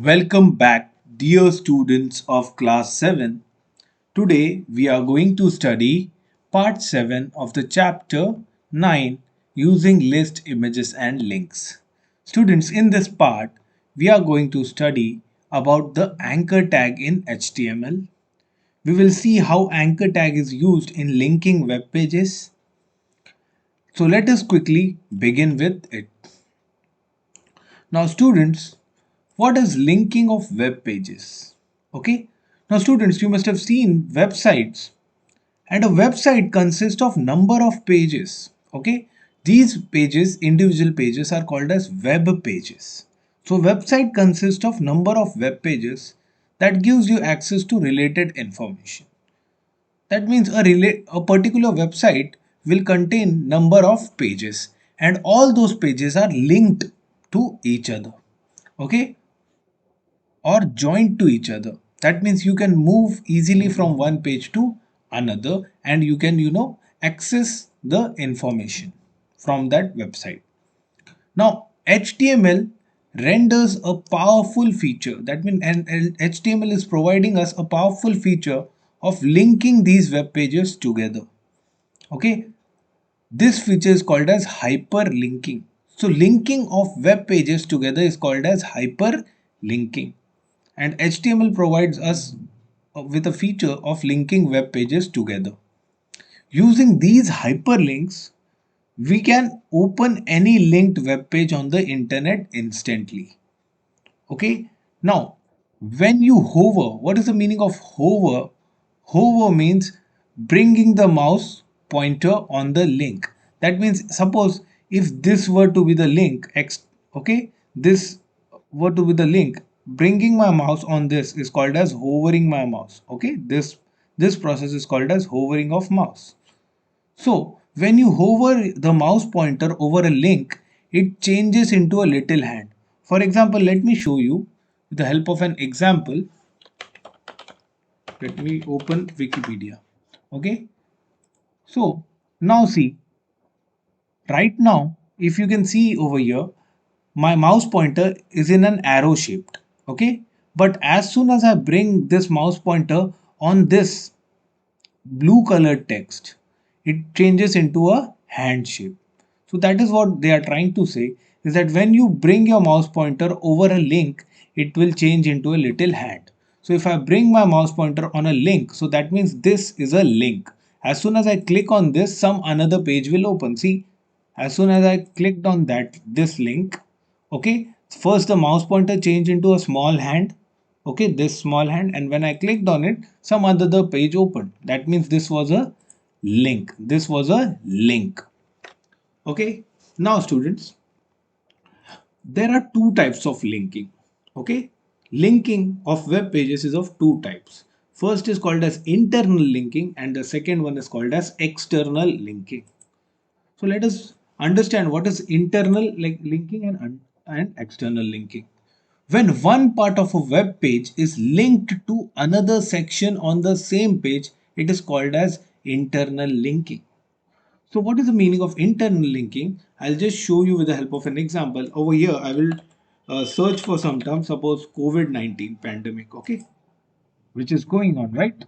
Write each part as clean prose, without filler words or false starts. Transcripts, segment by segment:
Welcome back, dear students of class 7. Today we are going to study part 7 of the chapter 9 using list images and links. Students, in this part we are going to study about the anchor tag in HTML. We will see how anchor tag is used in linking web pages. So let us quickly begin with it. Now students, what is linking of web pages? Okay. Now students, you must have seen websites, and a website consists of number of pages. Okay. These pages, individual pages, are called as web pages. So website consists of number of web pages that gives you access to related information. That means a particular website will contain number of pages, and all those pages are linked to each other. Okay, or joined to each other. That means you can move easily from one page to another, and you can access the information from that website. Now HTML renders a powerful feature. That means HTML is providing us a powerful feature of linking these web pages together. Okay, this feature is called as hyperlinking. So linking of web pages together is called as hyperlinking, and HTML provides us with a feature of linking web pages together. Using these hyperlinks, we can open any linked web page on the internet instantly. Okay, now when you hover, what is the meaning of hover? Hover means bringing the mouse pointer on the link. That means, suppose if this were to be the link, okay, this were to be the link, bringing my mouse on this is called as hovering my mouse. Okay, this process is called as hovering of mouse. So when you hover the mouse pointer over a link, it changes into a little hand. For example, let me show you with the help of an example. Let me open Wikipedia. Okay. So now see, right now, if you can see over here, my mouse pointer is in an arrow shaped. Okay. But as soon as I bring this mouse pointer on this blue colored text, it changes into a hand shape. So that is what they are trying to say, is that when you bring your mouse pointer over a link, it will change into a little hand. So if I bring my mouse pointer on a link, so that means this is a link. As soon as I click on this, some another page will open. See, as soon as I clicked on this link, okay, first the mouse pointer changed into a small hand, okay, this small hand, and when I clicked on it, some other page opened. That means this was a link. This was a link. Okay, now students, there are two types of linking. Okay, linking of web pages is of two types. First is called as internal linking, and the second one is called as external linking. So let us understand what is internal linking and external linking. When one part of a web page is linked to another section on the same page, it is called as internal linking. So what is the meaning of internal linking? I'll just show you with the help of an example. Over here, I will search for some term, suppose COVID-19 pandemic, okay, which is going on, right?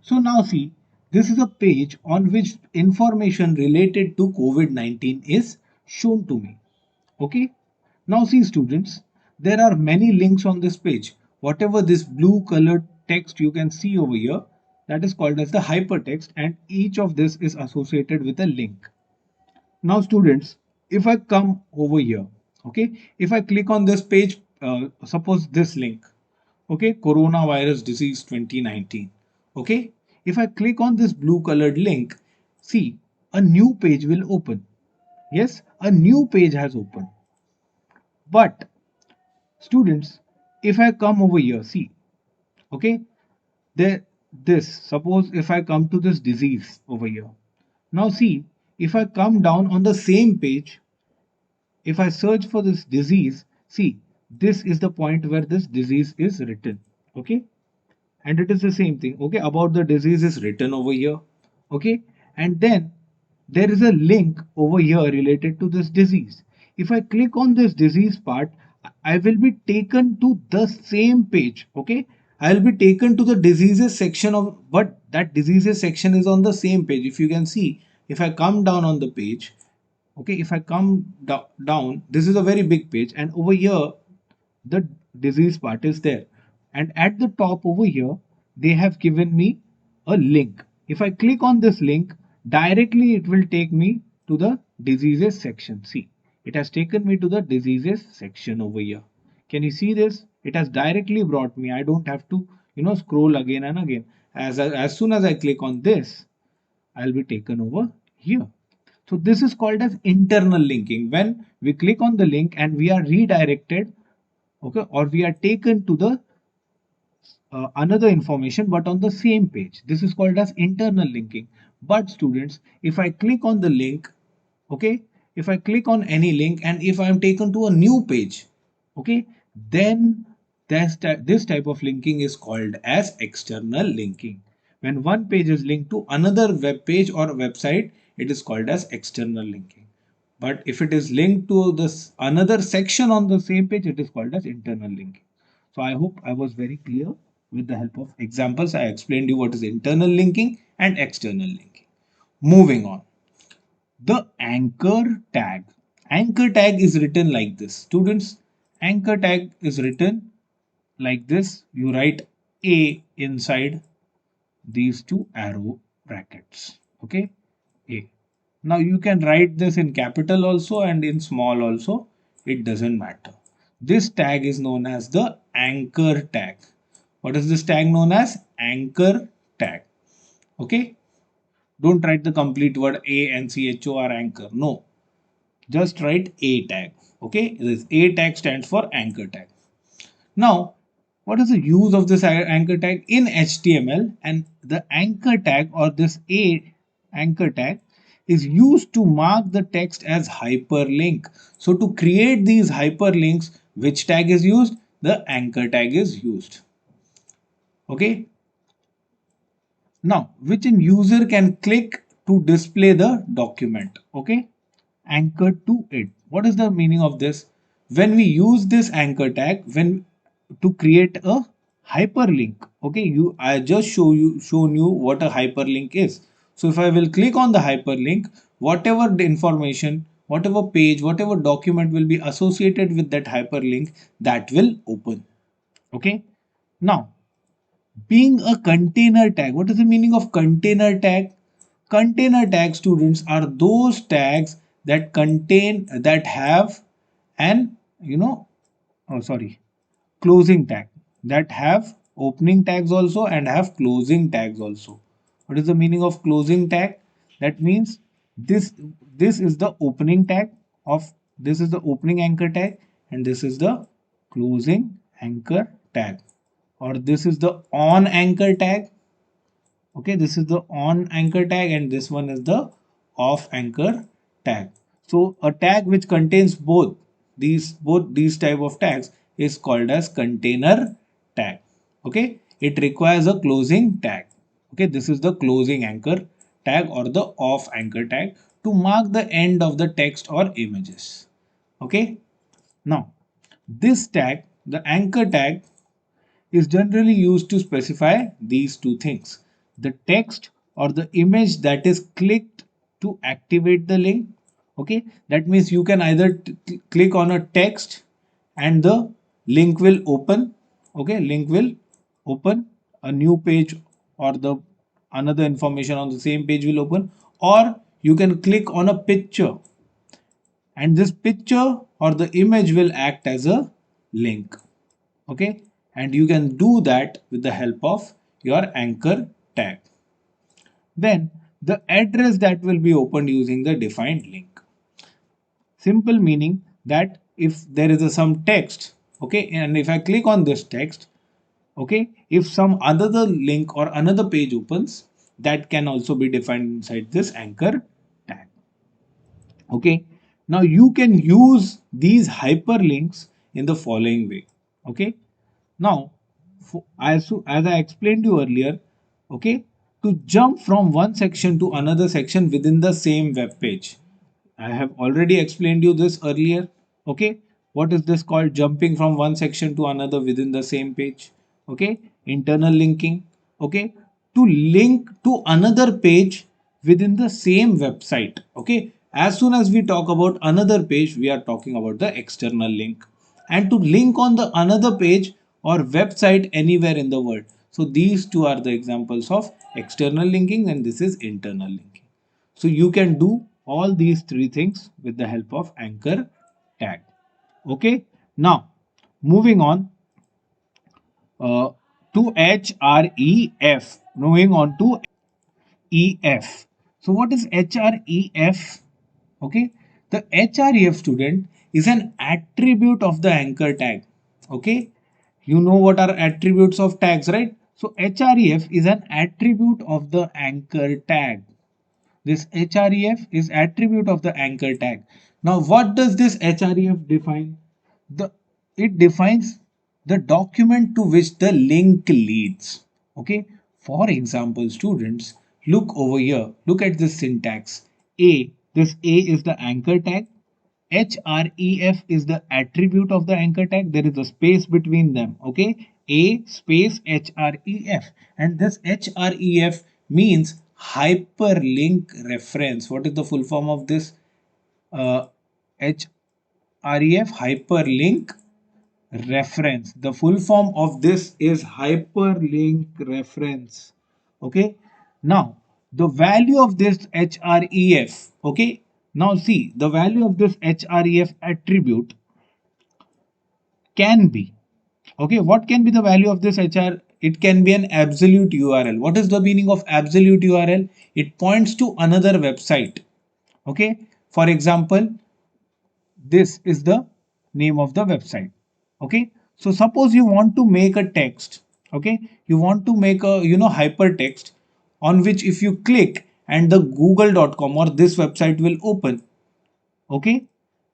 So now see, this is a page on which information related to COVID-19 is shown to me. Okay. Now see students, there are many links on this page. Whatever this blue colored text you can see over here, that is called as the hypertext, and each of this is associated with a link. Now students, if I come over here, okay, if I click on this page, suppose this link, okay, coronavirus disease 2019, okay, if I click on this blue colored link, see, a new page will open. Yes, a new page has opened. But students, if I come over here, see, okay, there, this, suppose if I come to this disease over here, now see, if I come down on the same page, if I search for this disease, see, this is the point where this disease is written. Okay, and it is the same thing. Okay, about the disease is written over here. Okay, and then there is a link over here related to this disease. If I click on this disease part, I will be taken to the same page. Okay, I will be taken to the diseases section of, but that diseases section is on the same page. If you can see, if I come down on the page, okay, if I come down, this is a very big page, and over here the disease part is there, and at the top over here they have given me a link. If I click on this link, directly it will take me to the diseases section. See, it has taken me to the diseases section over here. Can you see this? It has directly brought me. I don't have to, scroll again and again. As soon as I click on this, I'll be taken over here. So this is called as internal linking. When we click on the link and we are redirected, okay, or we are taken to the another information but on the same page. This is called as internal linking. But students, if I click on the link, okay, if I click on any link and if I am taken to a new page, okay, then this type of linking is called as external linking. When one page is linked to another web page or website, it is called as external linking. But if it is linked to this another section on the same page, it is called as internal linking. So I hope I was very clear. With the help of examples, I explained you what is internal linking and external linking. Moving on. The anchor tag. Anchor tag is written like this. Students, anchor tag is written like this. You write A inside these two arrow brackets. Okay, A. Now you can write this in capital also and in small also. It doesn't matter. This tag is known as the anchor tag. What is this tag known as? Anchor tag. Okay. Don't write the complete word A N C H O or anchor. No. Just write A tag. Okay. This A tag stands for anchor tag. Now, what is the use of this anchor tag in HTML? And the anchor tag or this A anchor tag is used to mark the text as hyperlink. So to create these hyperlinks, which tag is used? The anchor tag is used. Okay. Now, which an user can click to display the document. Okay. Anchored to it. What is the meaning of this? When we use this anchor tag, when to create a hyperlink. Okay, I just shown you what a hyperlink is. So if I will click on the hyperlink, whatever the information, whatever page, whatever document will be associated with that hyperlink, that will open. Okay. Now, being a container tag, what is the meaning of container tag? Container tag, students, are those tags that contain, that have an, oh sorry, closing tag, that have opening tags also and have closing tags also. What is the meaning of closing tag? That means this this is the opening tag of, this is the opening anchor tag, and this is the closing anchor tag, or this is the on anchor tag. Okay, this is the on anchor tag and this one is the off anchor tag. So a tag which contains both these type of tags is called as container tag. Okay, it requires a closing tag. Okay, this is the closing anchor tag or the off anchor tag to mark the end of the text or images. Okay, now this tag, the anchor tag, is generally used to specify these two things: the text or the image that is clicked to activate the link. Okay, that means you can either click on a text and the link will open. Okay, link will open a new page, or the another information on the same page will open, or you can click on a picture and this picture or the image will act as a link. Okay, and you can do that with the help of your anchor tag. Then the address that will be opened using the defined link. Simple meaning that if there is some text, okay, and if I click on this text, okay, if some other link or another page opens, that can also be defined inside this anchor tag. Okay, now you can use these hyperlinks in the following way. Okay, now as I explained you earlier, okay, to jump from one section to another section within the same web page, I have already explained you this earlier. Okay, What is this called? Jumping from one section to another within the same page. Okay, internal linking. Okay, to link to another page within the same website. Okay, as soon as we talk about another page, we are talking about the external link, and to link on the another page or website anywhere in the world. So these two are the examples of external linking, and this is internal linking. So you can do all these three things with the help of anchor tag. Okay, now moving on uh, to href. Moving on to EF. So what is href? Okay, the href, student, is an attribute of the anchor tag. Okay, you know what are attributes of tags, right? So href is an attribute of the anchor tag. This href is attribute of the anchor tag. Now what does this href define? The It defines the document to which the link leads. Okay, for example, students, look over here, look at this syntax. This a is the anchor tag. href is the attribute of the anchor tag. There is a space between them. Okay, a space href, and this href means hyperlink reference. What is the full form of this? Href, hyperlink reference. The full form of this is hyperlink reference. Okay, now the value of this href. Okay, now see, the value of this href attribute can be, okay, what can be the value of this hr? It can be an absolute url. What is the meaning of absolute url? It points to another website. Okay, for example, this is the name of the website. Okay, so suppose you want to make a text. Okay, you want to make a hypertext on which if you click and the google.com or this website will open. Okay,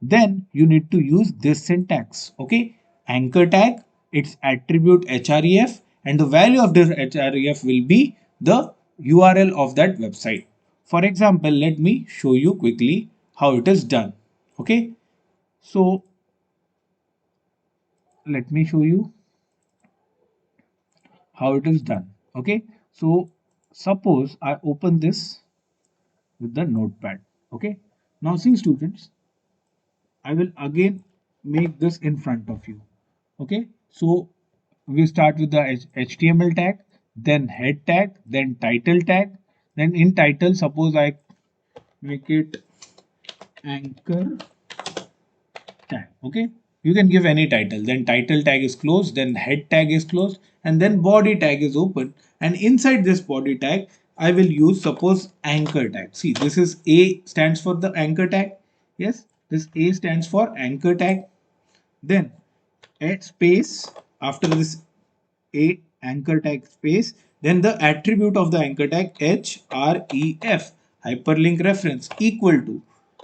then you need to use this syntax. Okay, anchor tag, its attribute href, and the value of this href will be the url of that website. For example, let me show you quickly how it is done. Okay, so let me show you how it is done. Okay, so suppose I open this with the notepad. Okay, now see, students, I will again make this in front of you. Okay, so we start with the HTML tag, then head tag, then title tag. Then in title, suppose I make it anchor tag. Okay, you can give any title. Then title tag is closed, then head tag is closed, and then body tag is open. And inside this body tag, I will use, suppose, anchor tag. See, this is A stands for the anchor tag. Yes, this A stands for anchor tag. Then add space after this A anchor tag space, then the attribute of the anchor tag href, hyperlink reference, equal to.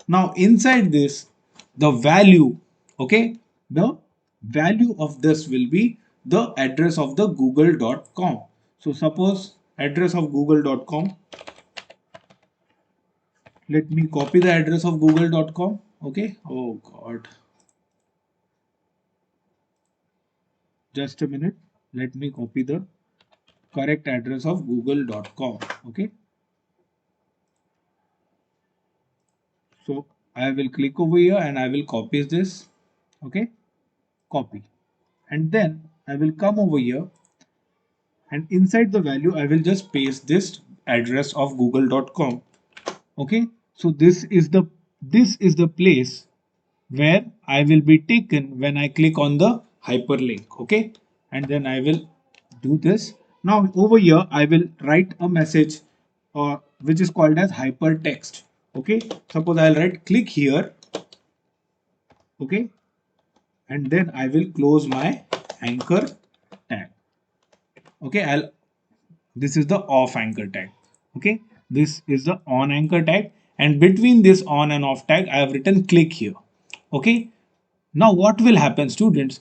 Now inside this, the value, okay, the value of this will be the address of the google.com. So suppose address of google.com, let me copy the address of google.com. Okay, oh god, just a minute, let me copy the correct address of google.com. Okay, so I will click over here and I will copy this. Okay, copy, and then I will come over here, and inside the value I will just paste this address of google.com. Okay, so this is the place where I will be taken when I click on the hyperlink. Okay, and then I will do this. Now over here I will write a message which is called as hypertext. Okay, suppose I'll write click here. Okay, and then I will close my anchor tag. Okay, this is the off anchor tag. Okay, this is the on anchor tag, and between this on and off tag I have written click here. Okay, now what will happen, students,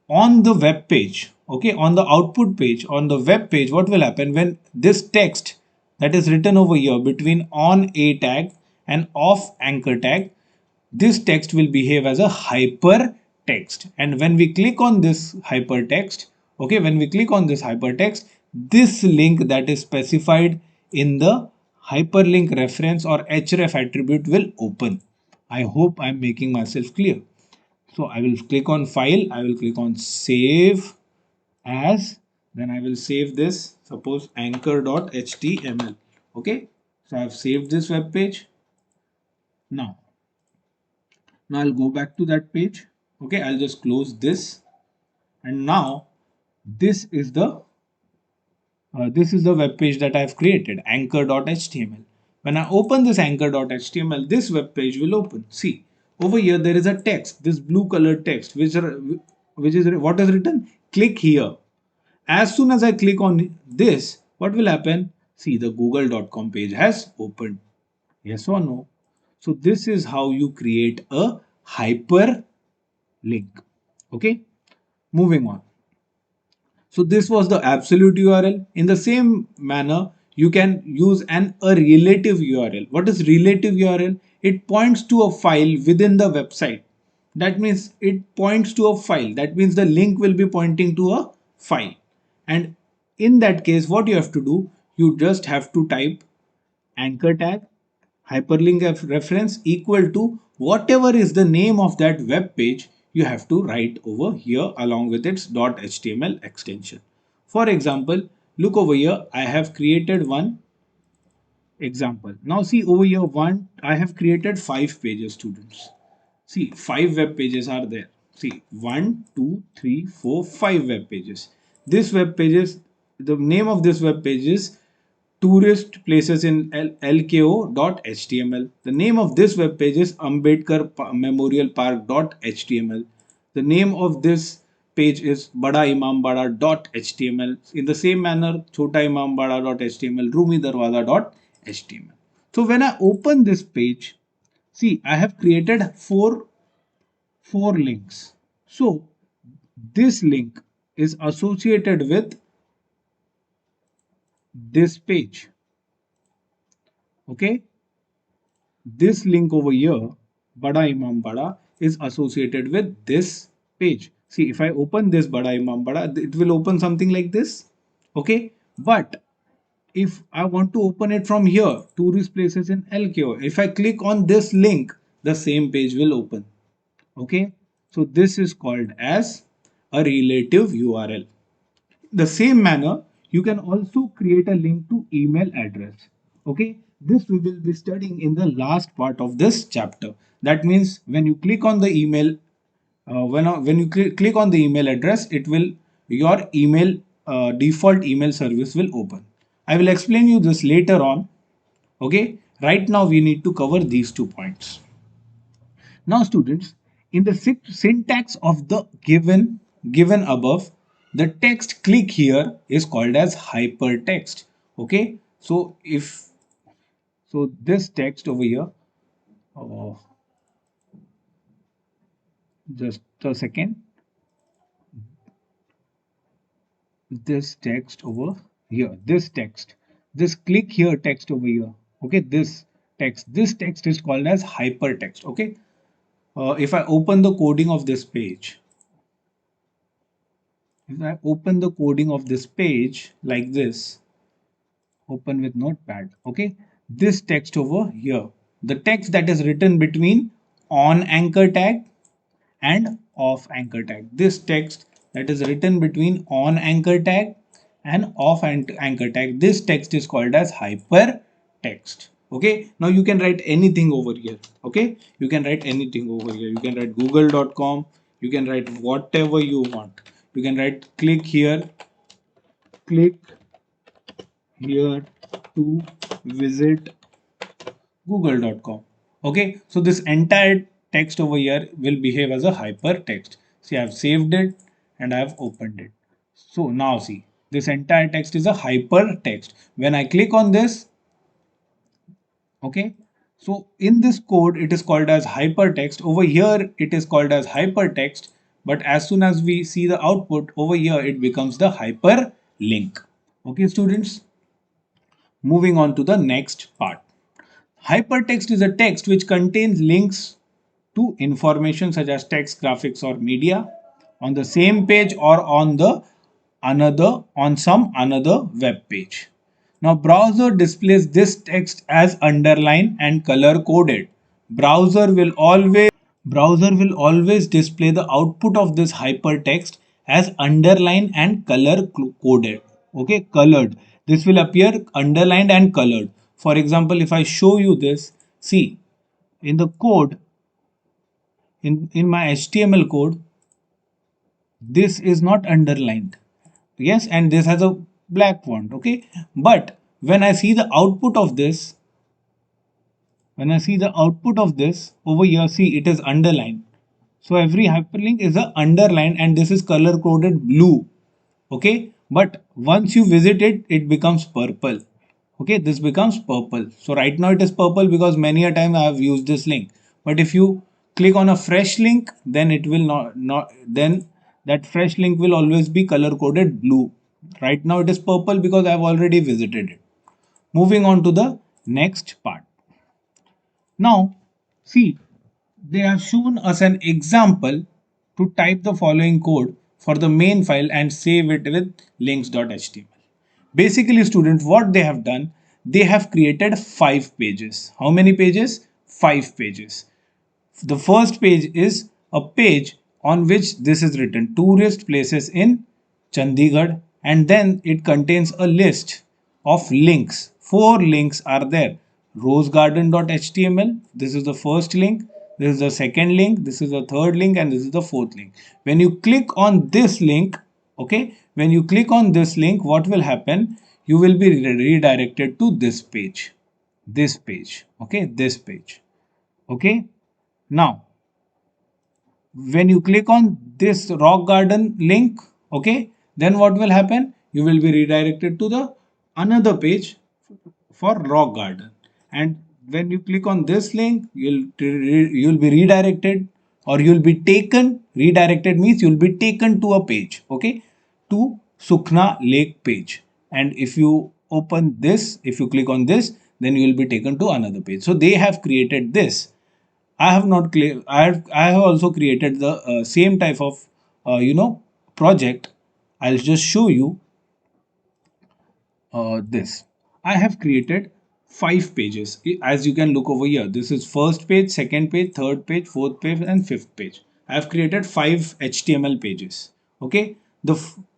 on the web page? Okay, on the output page, on the web page, what will happen when this text that is written over here between on a tag and off anchor tag, this text will behave as a hyper text. And when we click on this hypertext, okay, when we click on this hypertext, this link that is specified in the hyperlink reference or href attribute will open. I hope I'm making myself clear. So I will click on file, I will click on save as, then I will save this, suppose anchor.html. Okay, so I've saved this web page. Now I'll go back to that page. Okay, I'll just close this, and now this is the web page that I've created, anchor.html. When I open this anchor.html, this web page will open. See, over here there is a text, this blue colored text, which is what is written? Click here. As soon as I click on this, what will happen? See, the google.com page has opened. Yes or no? So this is how you create a hyperlink. Okay, moving on. So this was the absolute URL. In the same manner, you can use a relative URL. What is relative URL? It points to a file within the website. That means it points to a file. That means the link will be pointing to a file. And in that case, what you have to do, you just have to type anchor tag hyperlink reference equal to whatever is the name of that web page, you have to write over here along with its .html extension. For example, look over here, I have created one example. Now see over here, I have created 5 pages, students. See, 5 web pages are there. See, 1, 2, 3, 4, 5 web pages. This web pages, the name of this web page is tourist places in lko.html. The name of this web page is Ambedkar Memorial Park.html. The name of this page is Bada Imambada.html. In the same manner, Chota Imambada.html, Rumi Darwaza.html. So when I open this page, see, I have created four links. So this link is associated with this page. Okay, this link over here, Bada Imam Bada, is associated with this page. See, if I open this Bada Imam Bada, it will open something like this. Okay, but if I want to open it from here, tourist places in LKO, if I click on this link, the same page will open. Okay, so this is called as a relative URL. The same manner, you can also create a link to email address. Okay, this we will be studying in the last part of this chapter. That means when you click on the email, when you click on the email address, it will, your email default email service will open. I will explain you this later on. Okay, right now we need to cover these 2 points. Now students, in the syntax of the given above, the text click here is called as hypertext. Okay, so this text over here, oh, just a second, this text over here, this click here text over here, okay, this text is called as hypertext. Okay, if I open the coding of this page, if I open the coding of this page like this, open with notepad, okay, this text over here, the text that is written between on anchor tag and off anchor tag, this text that is written between on anchor tag and off anchor tag, this text is called as hypertext. Okay, now you can write anything over here. Okay, you can write anything over here, you can write google.com, you can write whatever you want, you can write click here to visit google.com. Okay, so this entire text over here will behave as a hypertext. See, I've saved it and I've opened it. So now see, this entire text is a hypertext. When I click on this, okay, so in this code it is called as hypertext. Over here it is called as hypertext, but as soon as we see the output over here, it becomes the hyperlink. Okay, students, moving on to the next part. Hypertext is a text which contains links to information such as text, graphics, or media on the same page or on some another web page. Now browser displays this text as underlined and color coded. Browser will always Browser will always display the output of this hypertext as underlined and color coded. Okay, colored. This will appear underlined and colored. For example, if I show you this, see in the code, in my HTML code, this is not underlined. Yes, and this has a black font. Okay, but when I see the output of this, over here, see it is underlined. So every hyperlink is a underline and this is color coded blue. Okay, but once you visit it, it becomes purple. Okay, this becomes purple. So right now it is purple because many a time I have used this link. But if you click on a fresh link, then it will not then that fresh link will always be color coded blue. Right now it is purple because I have already visited it. Moving on to the next part. Now, see, they have shown us an example to type the following code for the main file and save it with links.html. Basically, students, what they have done, they have created 5 pages. How many pages? 5 pages. The first page is a page on which this is written tourist places in Chandigarh, and then it contains a list of links. 4 links are there. Rosegarden.html, this is the first link, this is the second link, this is the third link, and this is the fourth link. When you click on this link, okay, when you click on this link, what will happen? You will be redirected to this page, okay, this page, okay. Now, when you click on this rock garden link, okay, then what will happen? You will be redirected to the another page for rock garden, and when you click on this link, you'll be redirected, or you'll be taken. Redirected means you'll be taken to a page, okay, to Sukhna Lake page. And if you open this, if you click on this, then you will be taken to another page. So they have created this. I have not clear. I have also created the same type of project. I'll just show you this. I have created 5 pages. As you can look over here, this is first page, second page, third page, fourth page, and fifth page. I have created 5 HTML pages. Okay.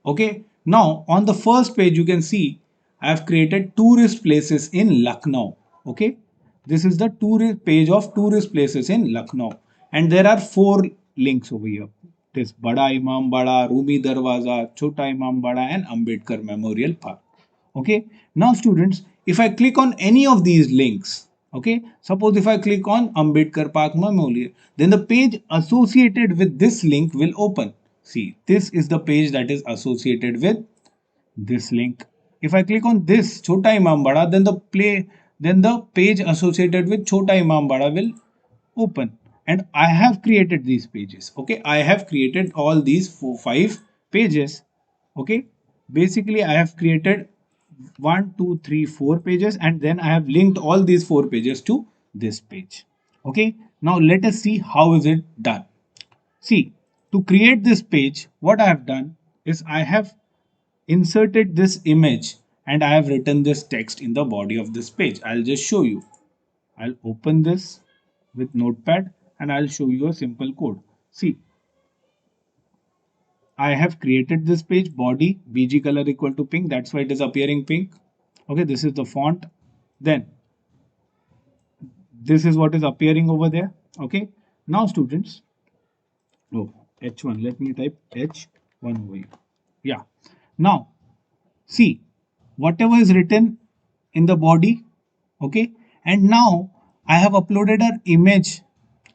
Okay. Now on the first page, you can see I have created tourist places in Lucknow. Okay. This is the tourist page of tourist places in Lucknow, and there are 4 links over here. This Bada Imam Bada, Rumi Darwaza, Chota Imam Bada, and Ambedkar Memorial Park. Okay, now students, if I click on any of these links, okay, suppose if I click on Ambedkar Park Memorial, then the page associated with this link will open. See, this is the page that is associated with this link. If I click on this Chota Imam Bada, then the page associated with Chota Imam Bada will open. And I have created these pages. Okay, I have created all these 5 pages. Okay, basically I have created 1, 2, 3, 4 pages, and then I have linked all these 4 pages to this page. Okay, now let us see how is it done. See, to create this page, what I have done is I have inserted this image and I have written this text in the body of this page. I'll just show you. I'll open this with notepad and I'll show you a simple code. See, I have created this page body bg color equal to pink. That's why it is appearing pink. Okay, this is the font. Then this is what is appearing over there. Okay, now students, oh, H1, let me type H1 over here. Yeah, now see, whatever is written in the body, okay, and now I have uploaded an image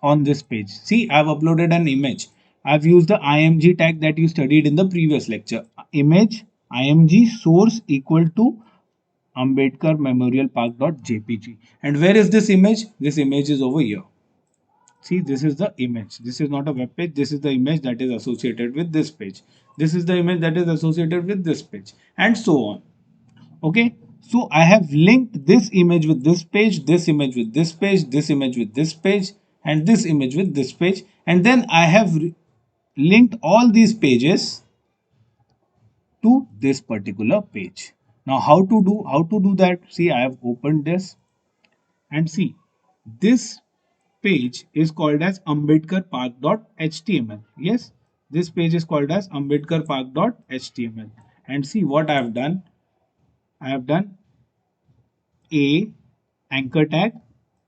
on this page. See, I have uploaded an image. I've used the img tag that you studied in the previous lecture. Image img source equal to Ambedkar Memorial Park.jpg. And where is this image? This image is over here. See, this is the image. This is not a web page. This is the image that is associated with this page. This is the image that is associated with this page, and so on. Okay, so I have linked this image with this page, this image with this page, this image with this page, and this image with this page, and then I have linked all these pages to this particular page. Now how to do that? See, I have opened this, and see, this page is called as ambedkarpark.html. Yes, this page is called as ambedkarpark.html. And see what I have done. I have done a anchor tag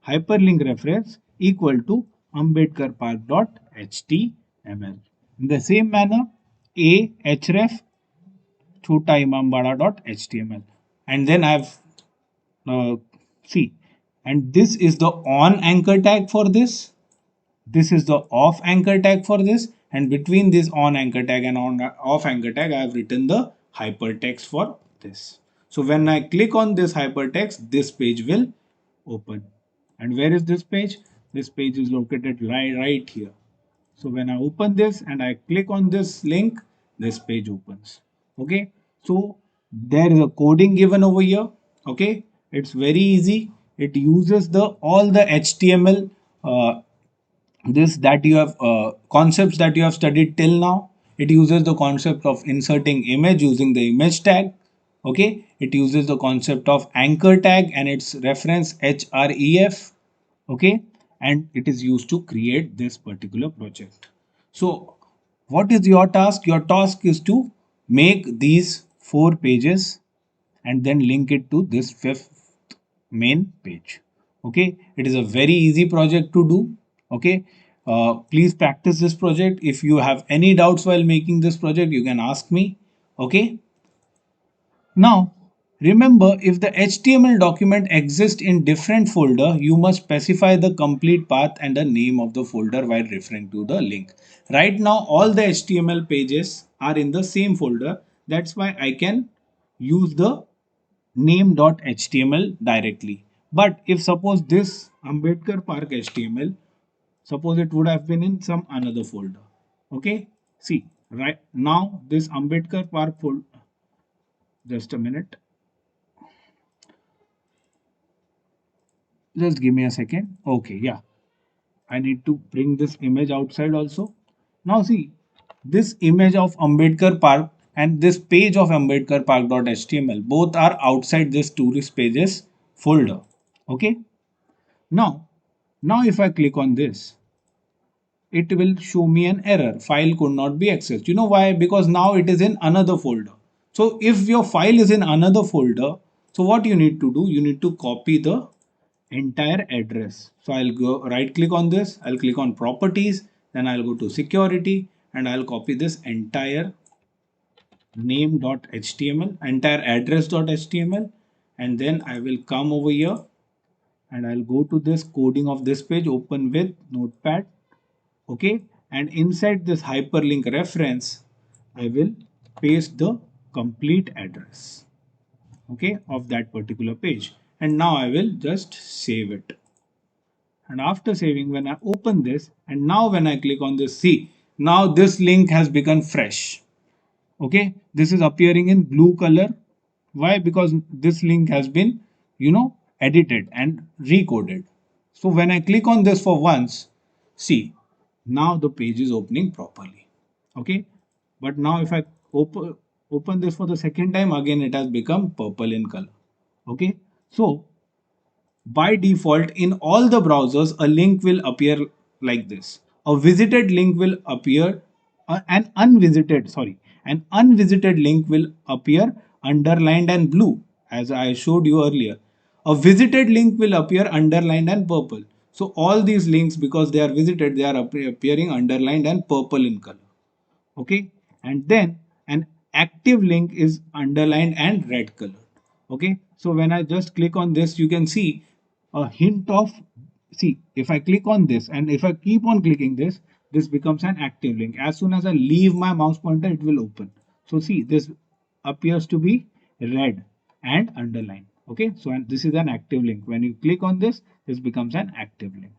hyperlink reference equal to ambedkarpark.html. In the same manner, a href chotaimambara.html, and then I've see, and this is the on anchor tag for this. This is the off anchor tag for this, and between this on anchor tag and on off anchor tag, I have written the hypertext for this. So when I click on this hypertext, this page will open. And where is this page? This page is located right here. So when I open this and I click on this link, this page opens. Okay. So there is a coding given over here. Okay. It's very easy. It uses the all the HTML this that you have concepts that you have studied till now. It uses the concept of inserting image using the image tag. Okay. It uses the concept of anchor tag and its reference href. Okay, and it is used to create this particular project. So what is your task? Your task is to make these 4 pages and then link it to this 5th main page. Okay, it is a very easy project to do. Okay, please practice this project. If you have any doubts while making this project, you can ask me. Okay, now, remember, if the HTML document exists in different folder, you must specify the complete path and the name of the folder while referring to the link. Right now, all the HTML pages are in the same folder. That's why I can use the name.html directly. But if suppose this Ambedkar Park HTML, suppose it would have been in some another folder. Okay, see, right now this Ambedkar Park folder, just a minute. Just give me a second. Okay, yeah. I need to bring this image outside also. Now see, this image of Ambedkar Park and this page of Ambedkar Park.html both are outside this tourist pages folder. Okay. Now, if I click on this, it will show me an error. File could not be accessed. You know why? Because now it is in another folder. So if your file is in another folder, so what you need to do? You need to copy the entire address. So I'll go right click on this, I'll click on properties, then I'll go to security and I'll copy this entire name.html, entire address.html, and then I will come over here and I'll go to this coding of this page, open with notepad. Okay, and inside this hyperlink reference, I will paste the complete address, okay, of that particular page. And now I will just save it. And after saving, when I open this and now when I click on this, see, now this link has become fresh. Okay, this is appearing in blue color. Why? Because this link has been, edited and recoded. So when I click on this for once, see, now the page is opening properly. Okay, but now if I open this for the second time, again it has become purple in color. Okay, so by default, in all the browsers, a link will appear like this. A visited link will appear, an unvisited link will appear underlined and blue, as I showed you earlier. A visited link will appear underlined and purple. So all these links, because they are visited, they are appearing underlined and purple in color. Okay, and then an active link is underlined and red colored. Okay, so when I just click on this, you can see a hint of, see, if I click on this and if I keep on clicking this, this becomes an active link. As soon as I leave my mouse pointer, it will open. So see, this appears to be red and underlined. Okay, so and this is an active link. When you click on this, this becomes an active link.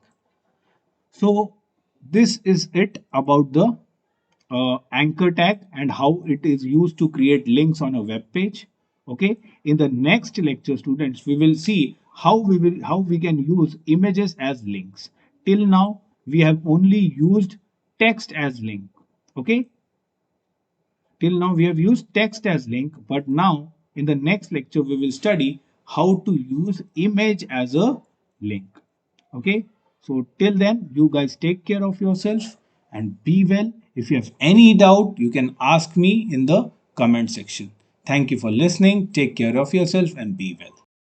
So this is it about the anchor tag and how it is used to create links on a web page. Okay, in the next lecture, students, we will see how we can use images as links. Till now, we have only used text as link. Okay, till now we have used text as link, but now in the next lecture we will study how to use image as a link. Okay, so till then you guys take care of yourself and be well. If you have any doubt, you can ask me in the comment section. Thank you for listening. Take care of yourself and be well.